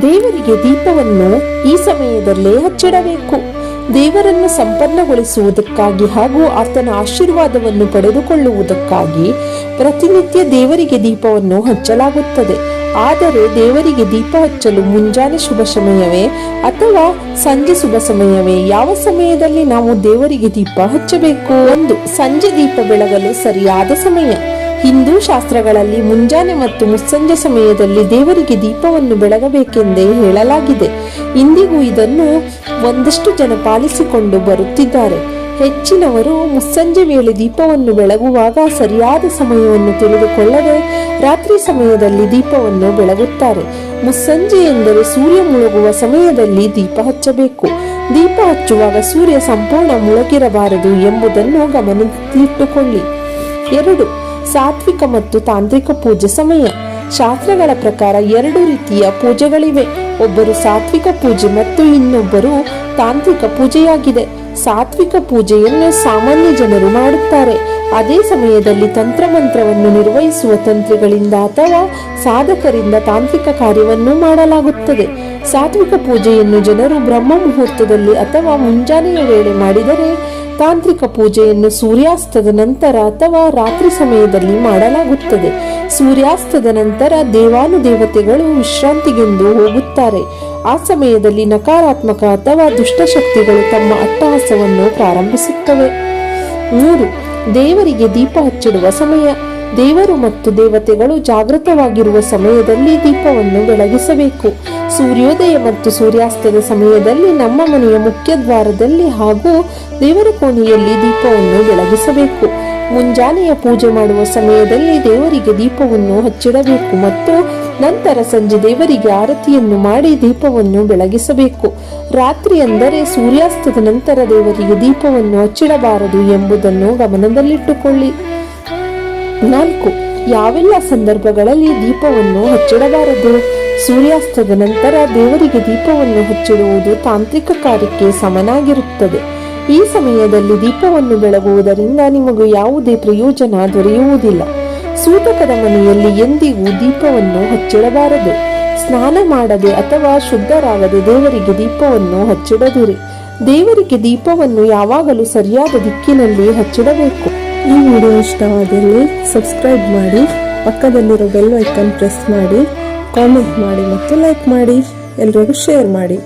ದೇವರಿಗೆ ದೀಪವನ್ನು ಈ ಸಮಯದಲ್ಲೇ ಹಚ್ಚಿಡಬೇಕು. ದೇವರನ್ನು ಸಂಪನ್ನಗೊಳಿಸುವುದಕ್ಕಾಗಿ ಹಾಗೂ ಆತನ ಆಶೀರ್ವಾದವನ್ನು ಪಡೆದುಕೊಳ್ಳುವುದಕ್ಕಾಗಿ ಪ್ರತಿನಿತ್ಯ ದೇವರಿಗೆ ದೀಪವನ್ನು ಹಚ್ಚಲಾಗುತ್ತದೆ. ಆದರೆ ದೇವರಿಗೆ ದೀಪ ಹಚ್ಚಲು ಮುಂಜಾನೆ ಶುಭ ಸಮಯವೇ ಅಥವಾ ಸಂಜೆ ಶುಭ ಸಮಯವೇ? ಯಾವ ಸಮಯದಲ್ಲಿ ನಾವು ದೇವರಿಗೆ ದೀಪ ಹಚ್ಚಬೇಕು? ಒಂದು, ಸಂಜೆ ದೀಪ ಬೆಳಗಲು ಸರಿಯಾದ ಸಮಯ. ಹಿಂದೂ ಶಾಸ್ತ್ರಗಳಲ್ಲಿ ಮುಂಜಾನೆ ಮತ್ತು ಮುಸ್ಸಂಜೆ ಸಮಯದಲ್ಲಿ ದೇವರಿಗೆ ದೀಪವನ್ನು ಬೆಳಗಬೇಕೆಂದೇ ಹೇಳಲಾಗಿದೆ. ಇಂದಿಗೂ ಇದನ್ನು ಒಂದಷ್ಟು ಜನ ಪಾಲಿಸಿಕೊಂಡು ಬರುತ್ತಿದ್ದಾರೆ. ಹೆಚ್ಚಿನವರು ಮುಸ್ಸಂಜೆ ವೇಳೆ ದೀಪವನ್ನು ಬೆಳಗುವಾಗ ಸರಿಯಾದ ಸಮಯವನ್ನು ತಿಳಿದುಕೊಳ್ಳದೆ ರಾತ್ರಿ ಸಮಯದಲ್ಲಿ ದೀಪವನ್ನು ಬೆಳಗುತ್ತಾರೆ. ಮುಸ್ಸಂಜೆ ಎಂದರೆ ಸೂರ್ಯ ಮುಳುಗುವ ಸಮಯದಲ್ಲಿ ದೀಪ ಹಚ್ಚಬೇಕು. ದೀಪ ಹಚ್ಚುವಾಗ ಸೂರ್ಯ ಸಂಪೂರ್ಣ ಮುಳುಗಿರಬಾರದು ಎಂಬುದನ್ನು ಗಮನದಲ್ಲಿಟ್ಟುಕೊಳ್ಳಿ. 2, ಸಾತ್ವಿಕ ಮತ್ತು ತಾಂತ್ರಿಕ ಪೂಜೆ ಸಮಯ. ಶಾಸ್ತ್ರಗಳ ಪ್ರಕಾರ 2 ರೀತಿಯ ಪೂಜೆಗಳಿವೆ. ಒಬ್ಬರು ಸಾತ್ವಿಕ ಪೂಜೆ ಮತ್ತು ಇನ್ನೊಬ್ಬರು ತಾಂತ್ರಿಕ ಪೂಜೆಯಾಗಿದೆ. ಸಾತ್ವಿಕ ಪೂಜೆಯನ್ನು ಸಾಮಾನ್ಯ ಜನರು ಮಾಡುತ್ತಾರೆ. ಅದೇ ಸಮಯದಲ್ಲಿ ತಂತ್ರಮಂತ್ರವನ್ನು ನಿರ್ವಹಿಸುವ ತಂತ್ರಿಗಳಿಂದ ಅಥವಾ ಸಾಧಕರಿಂದ ತಾಂತ್ರಿಕ ಕಾರ್ಯವನ್ನು ಮಾಡಲಾಗುತ್ತದೆ. ಸಾತ್ವಿಕ ಪೂಜೆಯನ್ನು ಜನರು ಬ್ರಹ್ಮ ಮುಹೂರ್ತದಲ್ಲಿ ಅಥವಾ ಮುಂಜಾನೆಯ ವೇಳೆ ಮಾಡಿದರೆ, ತಾಂತ್ರಿಕ ಪೂಜೆಯನ್ನು ಸೂರ್ಯಾಸ್ತದ ನಂತರ ಅಥವಾ ರಾತ್ರಿ ಸಮಯದಲ್ಲಿ ಮಾಡಲಾಗುತ್ತದೆ. ಸೂರ್ಯಾಸ್ತದ ನಂತರ ದೇವಾನುದೇವತೆಗಳು ವಿಶ್ರಾಂತಿಗೆಂದು ಹೋಗುತ್ತಾರೆ. ಆ ಸಮಯದಲ್ಲಿ ನಕಾರಾತ್ಮಕ ಅಥವಾ ದುಷ್ಟಶಕ್ತಿಗಳು ತಮ್ಮ ಅಟ್ಟಹಾಸವನ್ನು ಪ್ರಾರಂಭಿಸುತ್ತವೆ. 3, ದೇವರಿಗೆ ದೀಪ ಹಚ್ಚಿಡುವ ಸಮಯ. ದೇವರು ಮತ್ತು ದೇವತೆಗಳು ಜಾಗೃತವಾಗಿರುವ ಸಮಯದಲ್ಲಿ ದೀಪವನ್ನು ಬೆಳಗಿಸಬೇಕು. ಸೂರ್ಯೋದಯ ಮತ್ತು ಸೂರ್ಯಾಸ್ತದ ಸಮಯದಲ್ಲಿ ನಮ್ಮ ಮನೆಯ ಮುಖ್ಯ ದ್ವಾರದಲ್ಲಿ ಹಾಗೂ ದೇವರ ಕೋಣೆಯಲ್ಲಿ ದೀಪವನ್ನು ಬೆಳಗಿಸಬೇಕು. ಮುಂಜಾನೆಯ ಪೂಜೆ ಮಾಡುವ ಸಮಯದಲ್ಲಿ ದೇವರಿಗೆ ದೀಪವನ್ನು ಹಚ್ಚಿಡಬೇಕು ಮತ್ತು ನಂತರ ಸಂಜೆ ದೇವರಿಗೆ ಆರತಿಯನ್ನು ಮಾಡಿ ದೀಪವನ್ನು ಬೆಳಗಿಸಬೇಕು. ರಾತ್ರಿ ಅಂದರೆ ಸೂರ್ಯಾಸ್ತದ ನಂತರ ದೇವರಿಗೆ ದೀಪವನ್ನು ಹಚ್ಚಿಡಬಾರದು ಎಂಬುದನ್ನು ಗಮನದಲ್ಲಿಟ್ಟುಕೊಳ್ಳಿ. 4, ಯಾವೆಲ್ಲ ಸಂದರ್ಭಗಳಲ್ಲಿ ದೀಪವನ್ನು ಹಚ್ಚಿಡಬಾರದು? ಸೂರ್ಯಾಸ್ತದ ನಂತರ ದೇವರಿಗೆ ದೀಪವನ್ನು ಹಚ್ಚಿಡುವುದು ತಾಂತ್ರಿಕ ಕಾರ್ಯಕ್ಕೆ ಸಮನಾಗಿರುತ್ತದೆ. ಈ ಸಮಯದಲ್ಲಿ ದೀಪವನ್ನು ಬೆಳಗುವುದರಿಂದ ನಿಮಗೆ ಯಾವುದೇ ಪ್ರಯೋಜನ ದೊರೆಯುವುದಿಲ್ಲ. ಸೂತಕದ ಮನೆಯಲ್ಲಿ ಎಂದಿಗೂ ದೀಪವನ್ನು ಹಚ್ಚಿಡಬಾರದು. ಸ್ನಾನ ಮಾಡದೆ ಅಥವಾ ಶುದ್ಧರಾಗದೆ ದೇವರಿಗೆ ದೀಪವನ್ನು ಹಚ್ಚಿಡದಿರಿ. ದೇವರಿಗೆ ದೀಪವನ್ನು ಯಾವಾಗಲೂ ಸರಿಯಾದ ದಿಕ್ಕಿನಲ್ಲಿ ಹಚ್ಚಿಡಬೇಕು. ಈ ವಿಡಿಯೋ ಇಷ್ಟವಾದಲ್ಲಿ ಸಬ್ಸ್ಕ್ರೈಬ್ ಮಾಡಿ, ಪಕ್ಕದಲ್ಲಿರೋ ಬೆಲ್ ಐಕಾನ್ ಪ್ರೆಸ್ ಮಾಡಿ, ಕಾಮೆಂಟ್ ಮಾಡಿ ಮತ್ತು ಲೈಕ್ ಮಾಡಿ, ಎಲ್ಲರಿಗೂ ಶೇರ್ ಮಾಡಿ.